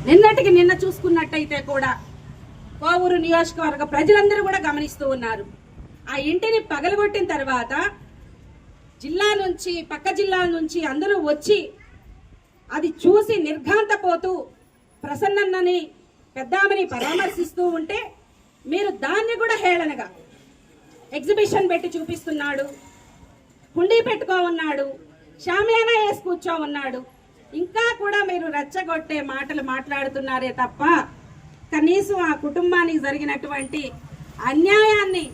నిన్నటికి నిన్న చూసుకున్నట్టయితే కూడా కోవూరు నియోజకవర్గ ప్రజలందరూ కూడా గమనిస్తూ ఉన్నారు. ఆ ఇంటిని పగలగొట్టిన తర్వాత జిల్లా నుంచి పక్క జిల్లాల నుంచి అందరూ వచ్చి అది చూసి నిర్ఘాంతపోతూ ప్రసన్నన్నని పెద్దామని పరామర్శిస్తూ ఉంటే మీరు దాన్ని కూడా హేళనగా ఎగ్జిబిషన్ పెట్టి చూపిస్తున్నాడు, హుండీ పెట్టుకో ఉన్నాడు, షామియానా వేసి కూర్చో ఉన్నాడు, ఇంకా కూడా మీరు రెచ్చగొట్టే మాటలు మాట్లాడుతున్నారే తప్ప కనీసం ఆ కుటుంబానికి జరిగినటువంటి అన్యాయాన్ని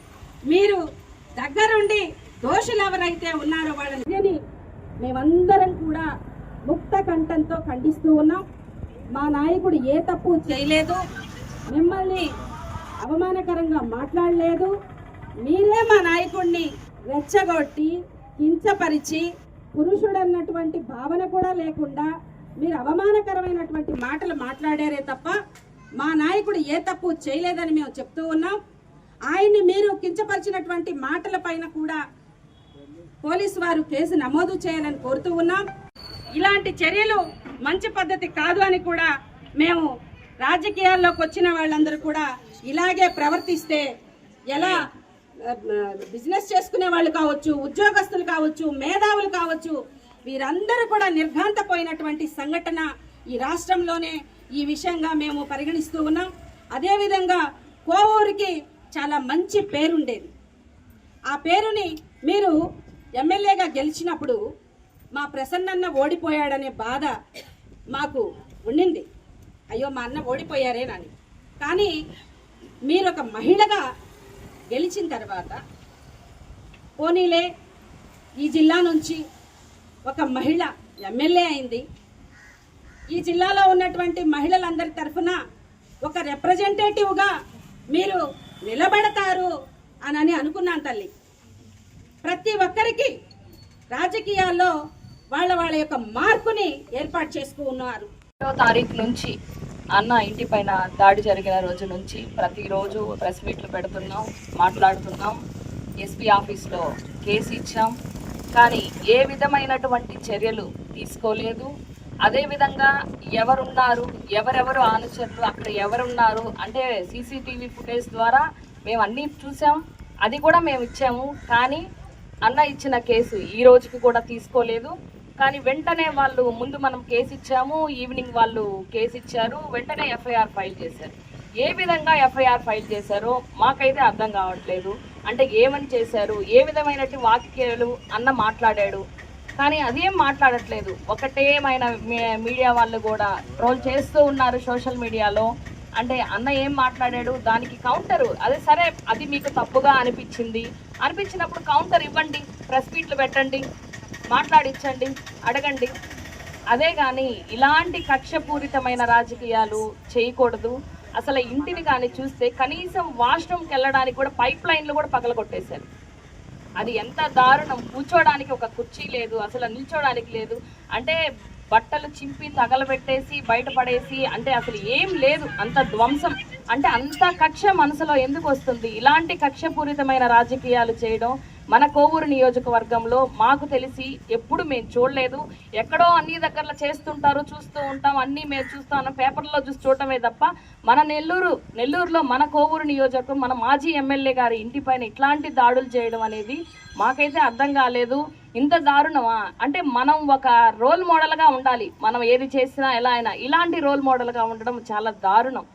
మీరు దగ్గరుండి దోషులు ఎవరైతే ఉన్నారో వాళ్ళని మేమందరం కూడా ముక్త కంఠంతో ఖండిస్తూ ఉన్నాం. మా నాయకుడు ఏ తప్పు చేయలేదు, మిమ్మల్ని అవమానకరంగా మాట్లాడలేదు. మీరే మా నాయకుడిని రెచ్చగొట్టి కించపరిచి పురుషుడు అన్నటువంటి భావన కూడా లేకుండా మీరు అవమానకరమైనటువంటి మాటలు మాట్లాడారే తప్ప మా నాయకుడు ఏ తప్పు చేయలేదని మేము చెప్తూ ఉన్నాం. ఆయన్ని మీరు కించపరిచినటువంటి మాటల పైన కూడా పోలీసు వారు కేసు నమోదు చేయాలని కోరుతూ ఉన్నాం. ఇలాంటి చర్యలు మంచి పద్ధతి కాదు అని కూడా మేము రాజకీయాల్లోకి వచ్చిన వాళ్ళందరూ కూడా ఇలాగే ప్రవర్తిస్తే ఎలా బిజినెస్ చేసుకునే వాళ్ళు కావచ్చు, ఉద్యోగస్తులు కావచ్చు, మేధావులు కావచ్చు, వీరందరూ కూడా నిర్ఘాంతపోయినటువంటి సంఘటన ఈ రాష్ట్రంలోనే ఈ విషయంగా మేము పరిగణిస్తూ ఉన్నాం. అదేవిధంగా కోవూరుకి చాలా మంచి పేరుండేది. ఆ పేరుని మీరు ఎమ్మెల్యేగా గెలిచినప్పుడు మా ప్రసన్నన్న ఓడిపోయాడనే బాధ మాకు ఉండింది. అయ్యో మా అన్న ఓడిపోయారేనని. కానీ మీరు ఒక మహిళగా గెలిచిన తర్వాత పోనీలే ఈ జిల్లా నుంచి ఒక మహిళ ఎమ్మెల్యే అయింది, ఈ జిల్లాలో ఉన్నటువంటి మహిళలందరి తరఫున ఒక రిప్రజెంటేటివ్గా మీరు నిలబడతారు అని అనుకున్నాను తల్లి. ప్రతి ఒక్కరికి రాజకీయాల్లో వాళ్ళ యొక్క మార్పుని ఏర్పాటు చేసుకున్నారు. 1వ తారీఖు నుంచి అన్న ఇంటి పైన దాడి జరిగిన రోజు నుంచి ప్రతిరోజు ప్రెస్ మీట్లు పెడుతున్నాం, మాట్లాడుతున్నాం. ఎస్పీ ఆఫీస్లో కేసు ఇచ్చాం, కానీ ఏ విధమైనటువంటి చర్యలు తీసుకోలేదు. అదేవిధంగా ఎవరున్నారు, ఎవరెవరు అనుచరులు, అక్కడ ఎవరున్నారు అంటే సీసీటీవీ ఫుటేజ్ ద్వారా మేము అన్నీ చూసాం, అది కూడా మేము ఇచ్చాము. కానీ అన్న ఇచ్చిన కేసు ఈ రోజుకి కూడా తీసుకోలేదు. కానీ వెంటనే వాళ్ళు ముందు మనం కేసు ఇచ్చాము, ఈవినింగ్ వాళ్ళు కేసు ఇచ్చారు, వెంటనే ఎఫ్ఐఆర్ ఫైల్ చేశారు. ఏ విధంగా ఎఫ్ఐఆర్ ఫైల్ చేశారో మాకైతే అర్థం కావట్లేదు. అంటే ఏమని చేశారు, ఏ విధమైనటువంటి వాక్యాలు అన్న మాట్లాడాడు, కానీ అదేం మాట్లాడట్లేదు. ఒకటేమైన మీడియా వాళ్ళు కూడా ట్రోల్ చేస్తూ ఉన్నారు సోషల్ మీడియాలో. అంటే అన్న ఏం మాట్లాడాడు దానికి కౌంటరు, అదే సరే అది మీకు తప్పుగా అనిపించినప్పుడు కౌంటర్ ఇవ్వండి, ప్రెస్ మీట్లు పెట్టండి, మాట్లాడించండి, అడగండి. అదే కానీ ఇలాంటి కక్షపూరితమైన రాజకీయాలు చేయకూడదు. అసలు ఇంటిని కానీ చూస్తే కనీసం వాష్రూమ్కి వెళ్ళడానికి కూడా పైప్ లైన్లు కూడా పగలగొట్టేశారు. అది ఎంత దారుణం. కూర్చోడానికి ఒక కుర్చీ లేదు, అసలు నిల్చోడానికి లేదు. అంటే బట్టలు చింపి తగలబెట్టేసి బయటపడేసి, అంటే అసలు ఏం లేదు, అంత ధ్వంసం. అంటే అంత కక్ష మనసులో ఎందుకు వస్తుంది? ఇలాంటి కక్షపూరితమైన రాజకీయాలు చేయడం మన కోవూరు నియోజకవర్గంలో మాకు తెలిసి ఎప్పుడు మేము చూడలేదు. ఎక్కడో అన్ని దగ్గరలో చేస్తుంటారు, చూస్తూ ఉంటాం, అన్నీ మేము చూస్తాం, పేపర్లో చూసి చూడటమే తప్ప మన నెల్లూరులో మన కోవూరు నియోజకవర్గం మన మాజీ ఎమ్మెల్యే గారి ఇంటిపైన ఇట్లాంటి దాడులు చేయడం అనేది మాకైతే అర్థం కాలేదు. ఇంత దారుణమా? అంటే మనం ఒక రోల్ మోడల్గా ఉండాలి, మనం ఏది చేసినా ఎలా అయినా. ఇలాంటి రోల్ మోడల్గా ఉండడం చాలా దారుణం.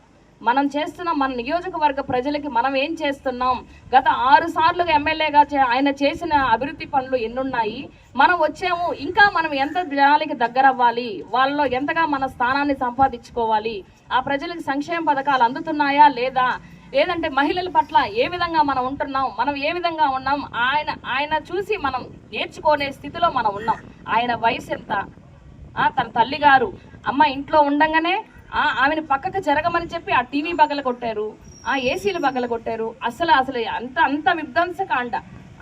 మనం చేస్తున్నాం, మన నియోజకవర్గ ప్రజలకి మనం ఏం చేస్తున్నాం? గత 6 సార్లుగా ఎమ్మెల్యేగా ఆయన చేసిన అభివృద్ధి పనులు ఎన్నున్నాయి. మనం వచ్చాము, ఇంకా మనం ఎంత జనాలకి దగ్గర అవ్వాలి, వాళ్ళలో ఎంతగా మన స్థానాన్ని సంపాదించుకోవాలి, ఆ ప్రజలకు సంక్షేమ పథకాలు అందుతున్నాయా లేదా, లేదంటే మహిళల పట్ల ఏ విధంగా మనం ఉంటున్నాం, మనం ఏ విధంగా ఉన్నాం, ఆయన చూసి మనం నేర్చుకునే స్థితిలో మనం ఉన్నాం. ఆయన వయసు ఎంత? తన తల్లిగారు అమ్మ ఇంట్లో ఉండంగానే ఆమెను పక్కకు జరగమని చెప్పి ఆ టీవీ బగల కొట్టారు, ఆ ఏసీలు బగల కొట్టారు. అసలు అంత విధ్వంసకాండ.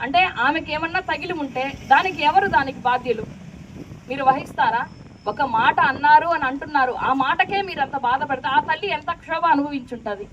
అంటే ఆమెకి ఏమన్నా తగిలి ఉంటే దానికి బాధ్యులు మీరు వహిస్తారా? ఒక మాట అన్నారు అని అంటున్నారు, ఆ మాటకే మీరు అంత బాధపడితే ఆ తల్లి ఎంత క్షోభ అనుభవించుంటది.